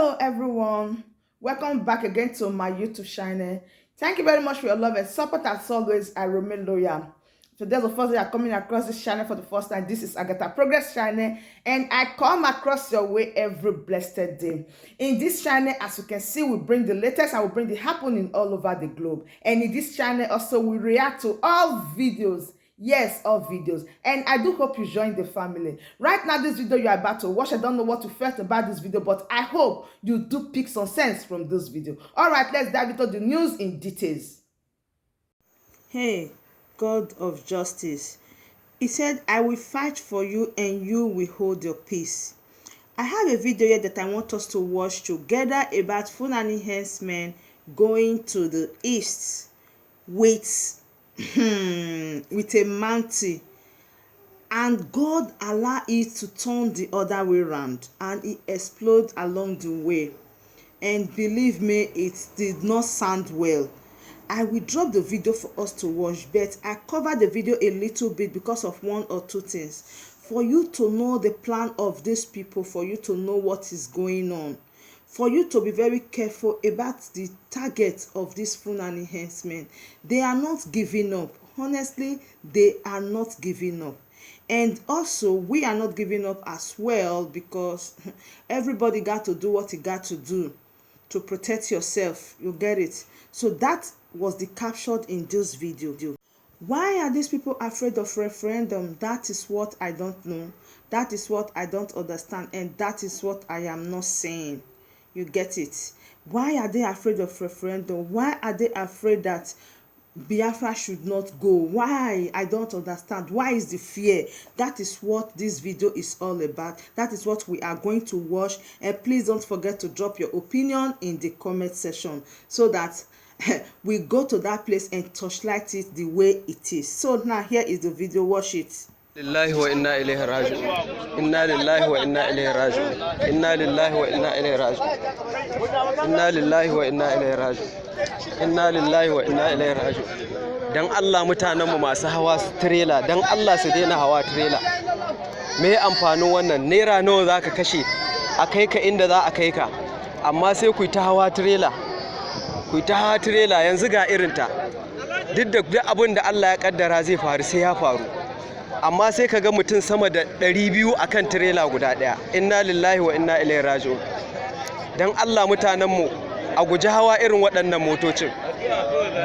Hello everyone, welcome back again to my YouTube channel. Thank you very much for your love and support. As always, I remain loyal. So there's the first day you're coming across this channel for the first time. This is Agatha Progress channel, and I come across your way every blessed day. In this channel, as you can see, we bring the latest and we bring the happening all over the globe. And in this channel also, we react to all videos. Yes, all videos, and I do hope you join the family. Right now, this video you are about to watch, I don't know what you felt about this video, but I hope you do pick some sense from this video. All right, let's dive into the news in details. Hey, God of justice, he said, I will fight for you and you will hold your peace. I have a video here that I want us to watch together about Fulani herdsmen going to the east with a mantle, and God allowed it to turn the other way around and it exploded along the way. And believe me, it did not sound well. I will drop the video for us to watch, but I covered the video a little bit because of one or two things, for you to know the plan of these people, for you to know what is going on, for you to be very careful about the target of these Fulani herdsmen. They are not giving up. Honestly, they are not giving up. And also, we are not giving up as well, because everybody got to do what he got to do to protect yourself. You get it? So that was the captured in this video. Why are these people afraid of referendum? That is what I don't know. That is what I don't understand. And that is what I am not saying. You get it? Why are they afraid of referendum? Why are they afraid that Biafra should not go? Why? I don't understand. Why is the fear? That is what this video is all about. That is what we are going to watch. And please don't forget to drop your opinion in the comment section so that we go to that place and torchlight it the way it is. So now here is the video. Watch it. Lillahi wa inna ilaihi raji'un. Inna lillahi wa inna ilaihi raji'un. Inna lillahi wa inna ilaihi raji'un. Inna lillahi wa inna ilaihi raji'un. Inna lillahi wa inna ilaihi raji'un. Dan Allah mutanenmu masu hawa trailer, dan Allah su daina hawa trailer. Me amfanin wannan? Naira nawa zaka kashe a kai ka inda za a kai ka? Amma sai ku ta hawa trailer. Ku ta hawa trailer, yanzu ga irinta. Duk abin da Allah ya kaddara zai faru sai ya faru. Amma sai ka ga mutum sama da 200 akan tirela guda daya. Inna lillahi wa inna ilaihi raji'un. Dan Allah mutanenmu a guji hawa irin waɗannan motocin.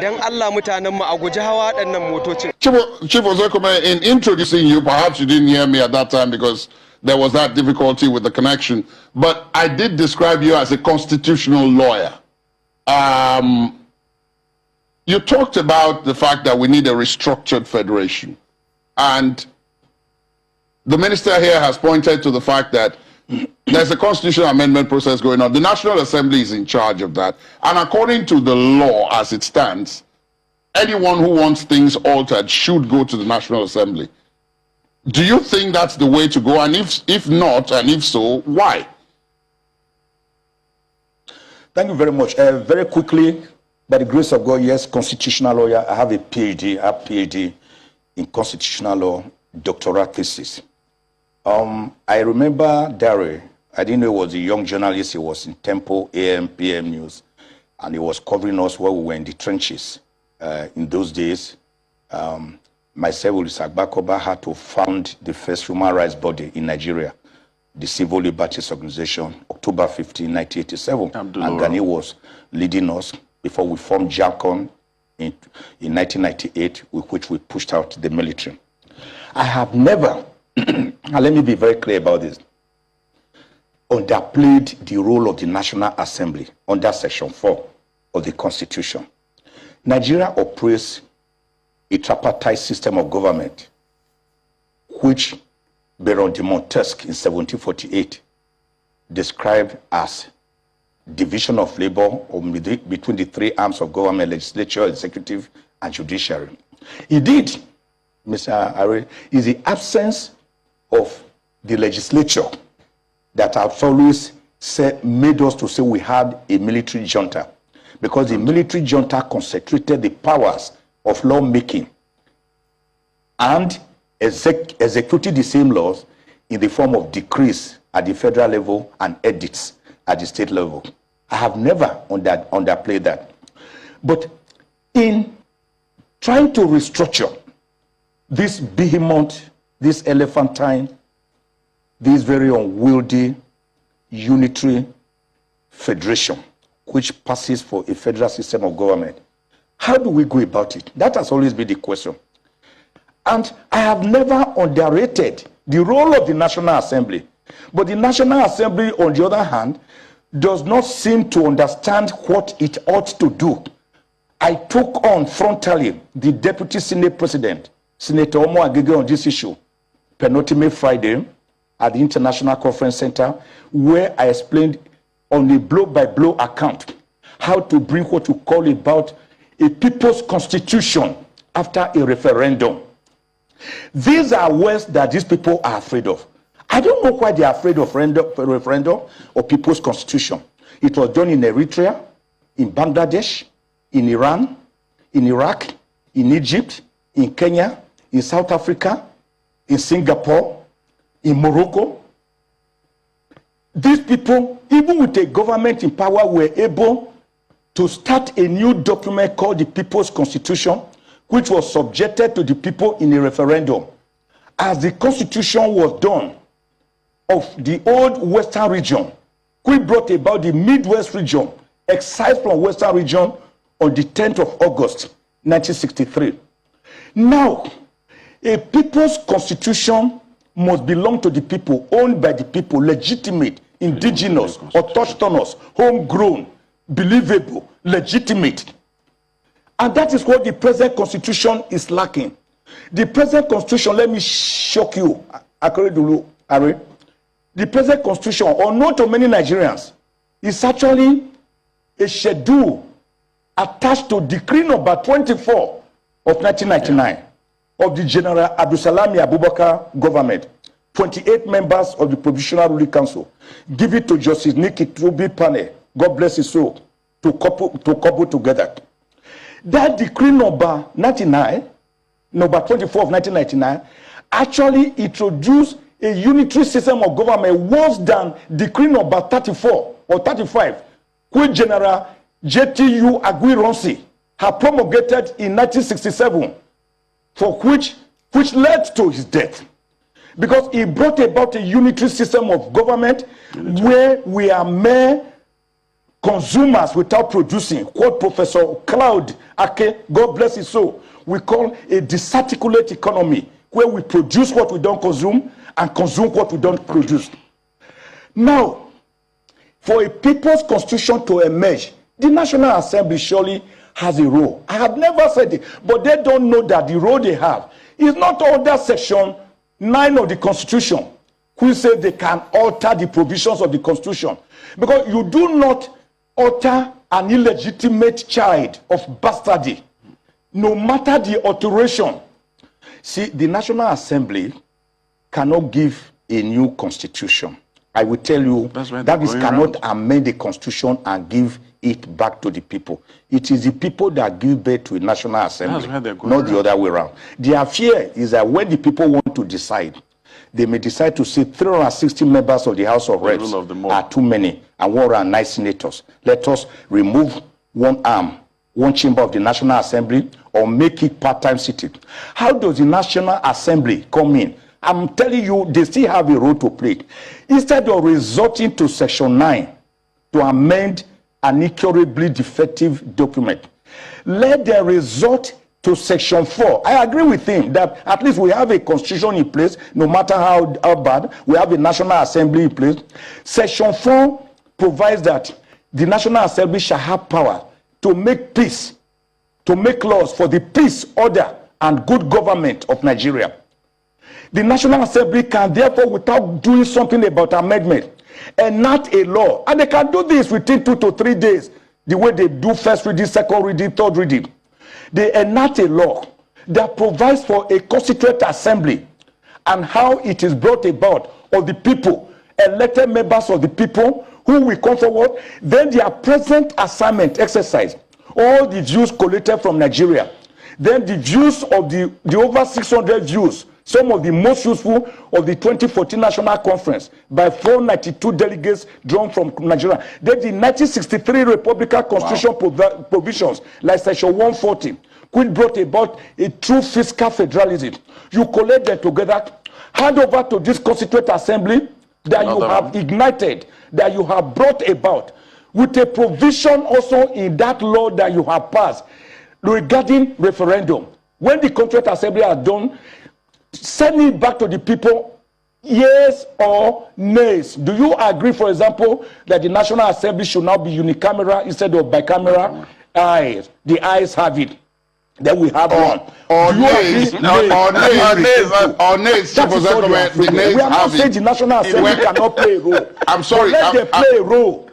Dan Allah mutanenmu a guji hawa waɗannan motocin. Chief Ozekome, in introducing you, perhaps you didn't hear me at that time because there was that difficulty with the connection, but I did describe you as a constitutional lawyer. You talked about the fact that we need a restructured federation. And the minister here has pointed to the fact that there's a constitutional amendment process going on. The National Assembly is in charge of that. And according to the law as it stands, anyone who wants things altered should go to the National Assembly. Do you think that's the way to go? And if not, and if so, why? Thank you very much. Very quickly, by the grace of God, yes, constitutional lawyer. I have a PhD. I have PhD in constitutional law, doctoral thesis. I remember Dare. I didn't know he was a young journalist. He was in Tempo, AM, PM News, and he was covering us while we were in the trenches. In those days, myself, Ulisa Agbakoba, had to found the first human rights body in Nigeria, the Civil Liberties Organization, October 15, 1987. And Gani was leading us before we formed JACON in 1998, with which we pushed out the military. I have never, and let me be very clear about this, underplayed the role of the National Assembly under Section 4 of the Constitution. Nigeria operates a tripartite system of government, which Baron de Montesquieu in 1748 described as division of labor between the three arms of government: legislature, executive, and judiciary. Indeed, Mr. Are, is the absence of the legislature that has always made us to say we had a military junta, because the military junta concentrated the powers of lawmaking and executed the same laws in the form of decrees at the federal level and edicts at the state level. I have never underplayed that. But in trying to restructure this behemoth, this elephantine, this very unwieldy unitary federation, which passes for a federal system of government, how do we go about it? That has always been the question. And I have never underrated the role of the National Assembly. But the National Assembly, on the other hand, does not seem to understand what it ought to do. I took on frontally the Deputy Senate President, Senator Omo Agege, on this issue, penultimate Friday at the International Conference Center, where I explained on a blow-by-blow account how to bring what we call about a people's constitution after a referendum. These are words that these people are afraid of. I don't know why they are afraid of referendum or people's constitution. It was done in Eritrea, in Bangladesh, in Iran, in Iraq, in Egypt, in Kenya, in South Africa, in Singapore, in Morocco. These people, even with a government in power, were able to start a new document called the People's Constitution, which was subjected to the people in a referendum. As the constitution was done of the old Western region, which brought about the Midwest region, excised from Western region on the 10th of August, 1963. Now, a people's constitution must belong to the people, owned by the people, legitimate, indigenous, autochthonous, homegrown, believable, legitimate. And that is what the present constitution is lacking. The present constitution, let me shock you, Akeredolu Are, the present constitution, unknown to many Nigerians, is actually a schedule attached to Decree number 24 of 1999 of the General Abdulsalami Abubakar government, 28 members of the Provisional Ruling Council, give it to Justice Nikki Truby Pane, God bless his soul, to couple together. That decree number 99, number 24 of 1999, actually introduced a unitary system of government worse than decree number 34 or 35, which General JTU Aguiyi-Ironsi had promulgated in 1967, for which led to his death. Because he brought about a unitary system of government where we are mere consumers without producing, what Professor Claude Ake, God bless his soul, we call a disarticulate economy, where we produce what we don't consume and consume what we don't produce. Now, for a people's constitution to emerge, the National Assembly surely has a role. I have never said it, but they don't know that the role they have is not under Section 9 of the Constitution, which says they can alter the provisions of the Constitution. Because you do not alter an illegitimate child of bastardy, no matter the alteration. See, the National Assembly cannot give a new constitution. I will tell you that is cannot amend the constitution and give it back to the people. It is the people that give birth to a National Assembly, not the other way around. Their fear is that when the people want to decide, they may decide to say 360 members of the House of Reps are too many and 109 senators. Let us remove one arm, one chamber of the National Assembly, or make it part-time sitting. How does the National Assembly come in? I'm telling you, they still have a role to play. Instead of resorting to Section 9 to amend an incurably defective document, let them resort to Section 4. I agree with him that at least we have a constitution in place, no matter how bad, we have a National Assembly in place. Section 4 provides that the National Assembly shall have power to make peace, to make laws for the peace, order, and good government of Nigeria. The National Assembly can therefore, without doing something about amendment, enact a law. And they can do this within 2 to 3 days, the way they do first reading, second reading, third reading. They enact a law that provides for a constituent assembly and how it is brought about of the people, elected members of the people who will come forward. Then their present assignment exercise, all the views collected from Nigeria, then the views of the over 600 views some of the most useful of the 2014 National Conference by 492 delegates drawn from Nigeria. Then the 1963 Republican Constitution provisions, like Section 140, which brought about a true fiscal federalism. You collect them together, hand over to this Constituent Assembly that you have ignited, that you have brought about, with a provision also in that law that you have passed regarding referendum. When the Constituent Assembly are done, send it back to the people, yes or nays. Do you agree, for example, that the National Assembly should now be unicameral instead of bicameral? Ayes. The ayes have it. Then we have one. Or nays. We are not saying the National Assembly cannot play a role. I'm sorry. Let them play a role.